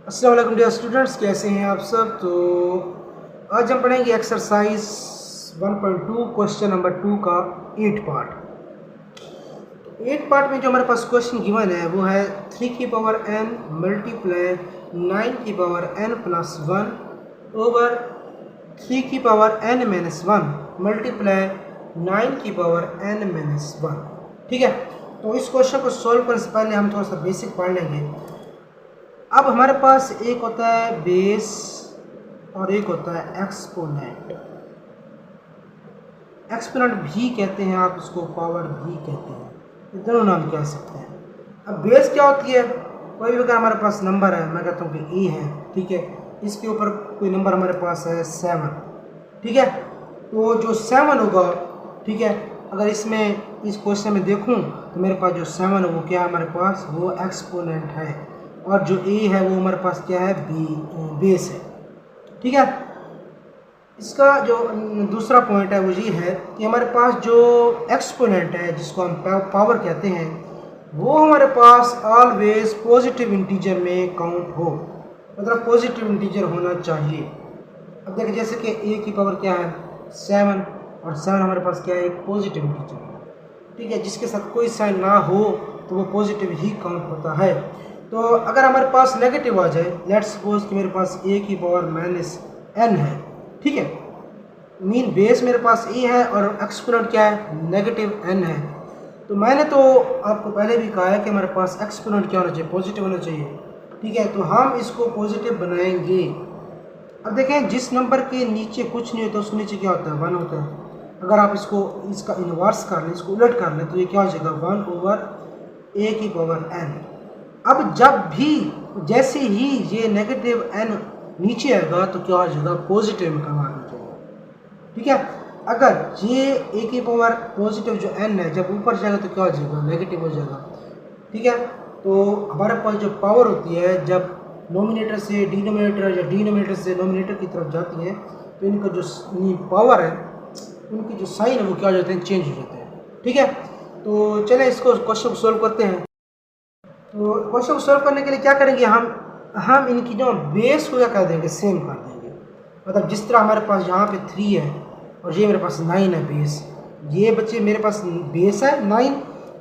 अस्सलाम वालेकुम dear students, कैसे हैं आप सब। तो आज हम पढ़ेंगे एक्सरसाइज 1.2 क्वेश्चन नंबर 2 का 8 पार्ट। 8 पार्ट में जो हमारे पास क्वेश्चन गिवन है वो है 3 की पावर n मल्टीप्लाई 9 की पावर n प्लस 1 ओवर 3 की पावर n माइनस 1 मल्टीप्लाई 9 की पावर n माइनस 1। ठीक है, तो इस क्वेश्चन को सॉल्व करने से पहले हम थोड़ा सा बेसिक पढ़ लेंगे। अब हमारे पास एक होता है बेस और एक होता है एक्सपोनेंट। एक्सपोनेंट भी कहते हैं, आप इसको पावर भी कहते हैं, ये दोनों नाम कह सकते हैं। अब बेस क्या होती है, कोई भी अगर हमारे पास नंबर है, मैं कहता हूँ कि ए है, ठीक है, इसके ऊपर कोई नंबर हमारे पास है 7, ठीक है, तो जो 7 होगा, ठीक है, अगर इसमें इस क्वेश्चन में देखूँ तो मेरे पास जो 7 है वो क्या है हमारे पास, वो एक्सपोनेंट है, और जो ए है वो हमारे पास क्या है, बेस है। ठीक है, इसका जो दूसरा पॉइंट है वो ये है कि हमारे पास जो एक्सपोनेंट है, जिसको हम पावर कहते हैं, वो हमारे पास ऑलवेज पॉजिटिव इंटीजर में काउंट हो, मतलब पॉजिटिव इंटीजर होना चाहिए। अब देखिए, जैसे कि ए की पावर क्या है 7, और 7 हमारे पास क्या है, एक पॉजिटिव इंटीजर है, ठीक है, जिसके साथ कोई साइन ना हो तो वो पॉजिटिव ही काउंट होता है। तो अगर हमारे पास नेगेटिव आ जाए, लेट्स सपोज कि मेरे पास ए की पावर माइनस n है, ठीक है, मीन बेस मेरे पास ए है और एक्सपोनेंट क्या है, नेगेटिव n है। तो मैंने तो आपको पहले भी कहा है कि हमारे पास एक्सपोनेंट क्या होना चाहिए, पॉजिटिव होना चाहिए, ठीक है, तो हम इसको पॉजिटिव बनाएंगे। अब देखें, जिस नंबर के नीचे कुछ नहीं होता उसके नीचे क्या होता है, 1 होता है। अगर आप इसका इन्वर्स कर लें, इसको उलट कर लें, तो ये क्या हो जाएगा, 1 ओवर ए की पावर n। अब जब भी जैसे ही ये नेगेटिव n नीचे आएगा तो क्या हो जाएगा, पॉजिटिव में कन्वर्ट हो जाएगा। ठीक है, अगर ये ए की पावर पॉजिटिव जो n है जब ऊपर जाएगा तो क्या हो जाएगा, नेगेटिव हो जाएगा। ठीक है, तो हमारे पास जो पावर होती है जब नोमिनेटर से डिनोमिनेटर या डिनोमिनेटर से नोमिनेटर की तरफ जाती है, तो इनका जो पावर है, उनकी जो साइन है वो क्या हो जाते हैं, चेंज हो जाते हैं। ठीक है, तो चले इसको क्वेश्चन को सोल्व करते हैं। तो क्वेश्चन को सोल्व करने के लिए क्या करेंगे, हम इनकी जो बेस को क्या कर देंगे, सेम कर देंगे। मतलब जिस तरह हमारे पास यहाँ पे 3 है और ये मेरे पास 9 है बेस, ये बच्चे मेरे पास बेस है 9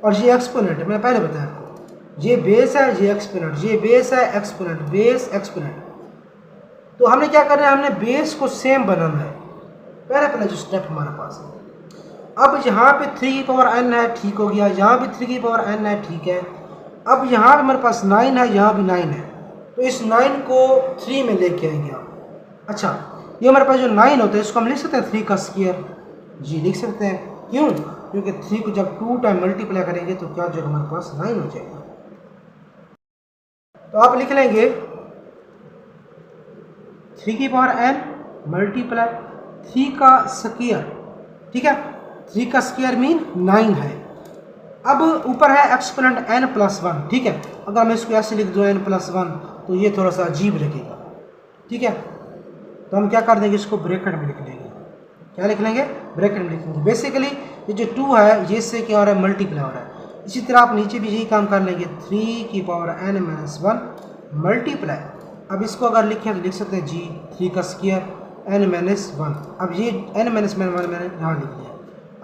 और ये एक्सपोनेंट है। मैंने पहले बताया आपको, ये बेस है, ये एक्सपोनेंट, ये बेस है, एक्सपोनेंट, बेस एक्सपोनेंट। तो हमने क्या करना है, हमने बेस को सेम बनाना है, पहला जो स्टेप हमारे पास है। अब यहाँ पे 3 की पावर n है, ठीक हो गया, यहाँ भी 3 की पावर n है, ठीक है। अब यहाँ पे हमारे पास 9 है, यहाँ भी 9 है, तो इस 9 को 3 में लेके आएंगे आप। अच्छा, ये हमारे पास जो 9 होता है इसको हम लिख सकते हैं 3 का स्क्वायर, जी लिख सकते हैं। क्यों, क्योंकि 3 को जब 2 टाइम मल्टीप्लाई करेंगे तो क्या हो जाएगा, हमारे पास 9 हो जाएगा। तो आप लिख लेंगे 3 की पावर n मल्टीप्लाई 3 का स्क्वायर, ठीक है, 3 का स्क्वायर मीन 9 है। अब ऊपर है एक्सपोनेंट n प्लस 1, ठीक है, अगर मैं इसको ऐसे लिख दूँ n प्लस 1 तो ये थोड़ा सा अजीब लगेगा, ठीक है, तो हम क्या कर देंगे, इसको ब्रैकेट में लिख लेंगे। क्या लिख लेंगे, ब्रैकेट में लिखेंगे। बेसिकली ये जो 2 है ये इससे क्या हो रहा है, मल्टीप्लाई हो रहा है। इसी तरह आप नीचे भी यही काम कर लेंगे, 3 की पावर n माइनस 1 मल्टीप्लाई, अब इसको अगर लिखें तो लिख सकते हैं जी 3 का स्क्वायर n माइनस 1। अब ये n माइनस 1 मैंने यहाँ लिख दिया,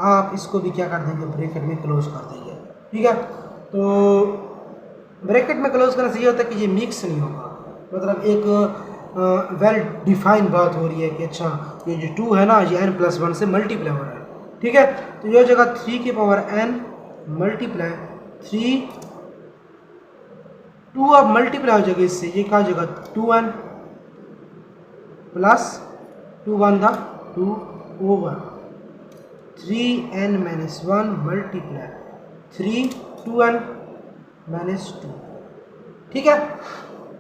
आप इसको भी क्या कर देंगे, ब्रैकेट में क्लोज कर देंगे। ठीक है, तो ब्रैकेट में क्लोज करने से ये होता है कि ये मिक्स नहीं होगा, मतलब एक वेल डिफाइंड बात हो रही है कि अच्छा ये जो 2 है ना, ये n प्लस 1 से मल्टीप्लाई हो रहा है। ठीक है, तो ये जगह 3 की पावर n मल्टीप्लाई 3, 2 अब मल्टीप्लाई हो जाएगा इससे, ये क्या हो जाएगा 2n प्लस 2 1 दा 2 over 3n minus 1 multiply 3 2n minus 2। ठीक है,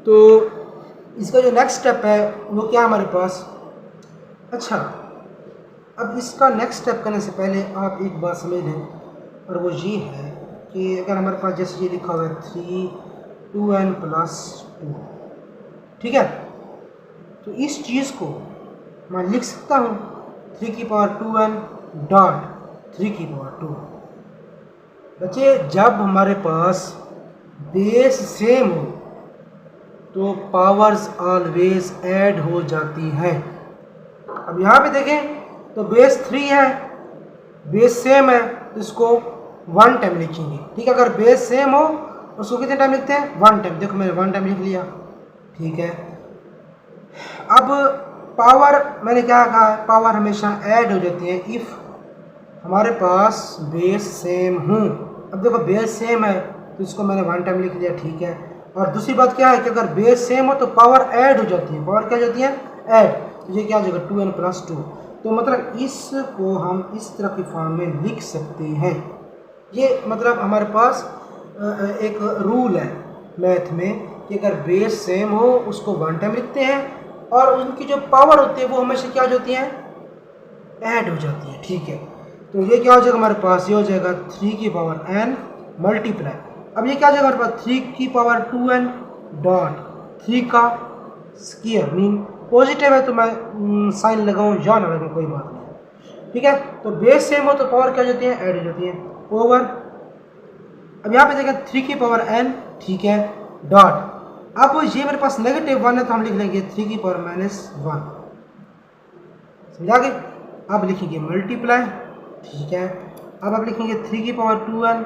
तो इसका जो नेक्स्ट स्टेप है वो क्या है हमारे पास। अच्छा, अब इसका नेक्स्ट स्टेप करने से पहले आप एक बात समझ लें, और वो ये है कि अगर हमारे पास जैसे ये लिखा हुआ है 3 2n प्लस 2, ठीक है, तो इस चीज़ को मैं लिख सकता हूँ 3 की पावर 2n डॉट 3 की पावर 2। बच्चे, जब हमारे पास बेस सेम हो तो पावर्स ऑलवेज ऐड हो जाती हैं। अब यहाँ पे देखें तो बेस 3 है, बेस सेम है तो इसको 1 टाइम लिखेंगे। ठीक है, अगर बेस सेम हो उसको कितने टाइम लिखते हैं? 1 टाइम। देखो मैंने 1 टाइम लिख लिया। ठीक है, अब पावर मैंने क्या कहा है, पावर हमेशा ऐड हो जाती है इफ़ हमारे पास बेस सेम हो। अब देखो बेस सेम है तो इसको मैंने 1 टाइम लिख लिया। ठीक है, और दूसरी बात क्या है कि अगर बेस सेम हो तो पावर ऐड हो जाती है। पावर क्या हो जाती है? ऐड। तो ये क्या हो जाएगा? 2n + 2। तो मतलब इसको हम इस तरह की फॉर्म में लिख सकते हैं। ये मतलब हमारे पास एक रूल है मैथ में कि अगर बेस सेम हो उसको 1 टाइम लिखते हैं और उनकी जो पावर होती है वो हमेशा क्या हो जाती है? ऐड हो जाती है। ठीक है, तो ये क्या हो जाएगा हमारे पास? ये हो जाएगा 3 की पावर n मल्टीप्लाई। अब ये क्या हो जाएगा हमारे पास? 3 की पावर 2n डॉट 3 का स्क्वायर। मीन पॉजिटिव है तो मैं साइन लगाऊं या ना लगाऊं कोई बात नहीं। ठीक है, तो बेस सेम हो तो पावर क्या हो जाती है? ऐड हो जाती है। ओवर, अब यहाँ पे देखें 3 की पावर n, ठीक है, डॉट, अब ये मेरे पास -1 है तो हम लिख लेंगे 3 की पावर -1। समझा गए? अब लिखेंगे मल्टीप्लाई। ठीक है, अब आप लिखेंगे 3 की पावर 2n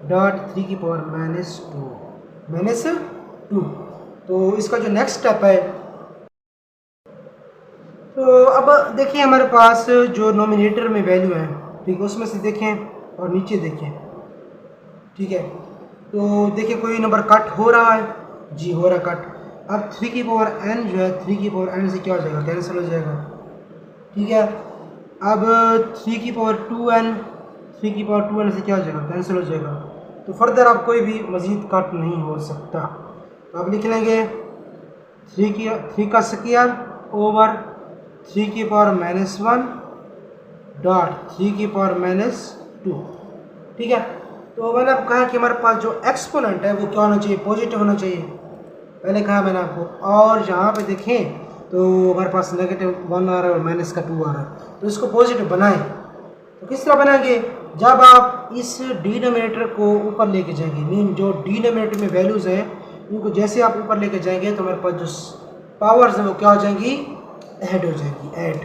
डॉट 3 की पावर -2। तो इसका जो नेक्स्ट स्टेप है, तो अब देखिए हमारे पास जो नोमिनेटर में वैल्यू है, ठीक है, उसमें से देखें और नीचे देखें। ठीक है, तो देखिए कोई नंबर कट हो रहा है, जी हो रहा कट। अब 3 की पावर n जो है 3 की पावर n से क्या हो जाएगा? कैंसिल हो जाएगा। ठीक है, अब 3 की पावर 2n से क्या हो जाएगा? कैंसिल हो जाएगा। तो फर्दर अब कोई भी मज़ीद कट नहीं हो सकता। तो अब लिख लेंगे 3 का स्क्वायर ओवर 3 की पावर -1 डॉट 3 की पावर -2। ठीक है, तो मैंने अब कहा कि हमारे पास जो एक्सपोनेंट है वो क्या होना चाहिए? पॉजिटिव होना चाहिए। पहले कहा मैंने आपको। और यहाँ पे देखें तो हमारे पास -1 आ रहा है और -2 आ रहा है, तो इसको पॉजिटिव बनाएं। तो किस तरह बनाएंगे? जब आप इस डिनोमिनेटर को ऊपर लेके जाएंगे, मीन जो डिनोमिनेटर में वैल्यूज़ हैं उनको जैसे आप ऊपर लेके जाएंगे तो हमारे पास जो पावर्स हैं वो क्या हो जाएंगी? ऐड हो जाएंगी, ऐड।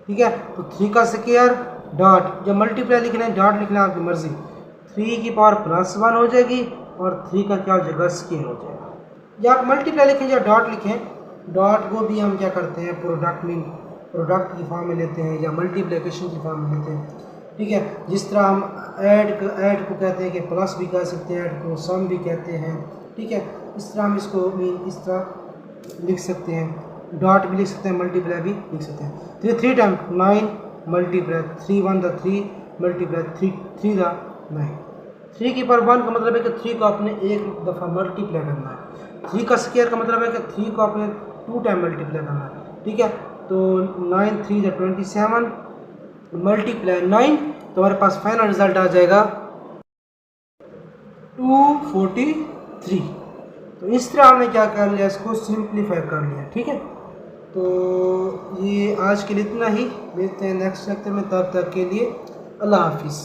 ठीक है, तो 3 का स्क्वायर डॉट, जब मल्टीप्लाई लिखना है डॉट लिखना है आपकी मर्जी, 3 की पावर +1 हो जाएगी और 3 का क्या हो जाएगा? स्क्वायर हो जाएगा। या आप मल्टीप्लाई लिखें या डॉट लिखें, डॉट को भी हम क्या करते हैं? प्रोडक्ट मीन प्रोडक्ट की फॉर्म में लेते हैं या मल्टीप्लिकेशन की फॉर्म में लेते हैं। ठीक है, जिस तरह हम ऐड को कहते हैं कि प्लस भी कह सकते हैं, ऐड को सम भी कहते हैं। ठीक है, इस तरह हम इसको मीन इस तरह लिख सकते हैं, डॉट भी लिख सकते हैं, मल्टीप्लाई भी लिख सकते हैं। 3 time 9 multiply 3 1 the 3 multiply 3 the 9। 3 की पावर 1 का मतलब है कि 3 को आपने एक दफ़ा मल्टीप्लाई करना है। 3 का स्क्वायर का मतलब है कि 3 को आपने 2 टाइम मल्टीप्लाई करना है। ठीक है, तो 9 3 द 27 मल्टीप्लाई 9, तो हमारे पास फाइनल रिजल्ट आ जाएगा 243। तो इस तरह हमने क्या कर लिया? इसको सिंप्लीफाई कर लिया। ठीक है, तो ये आज के लिए इतना ही। मिलते हैं नेक्स्ट लेक्चर में, तब तक के लिए अल्लाह हाफिज़।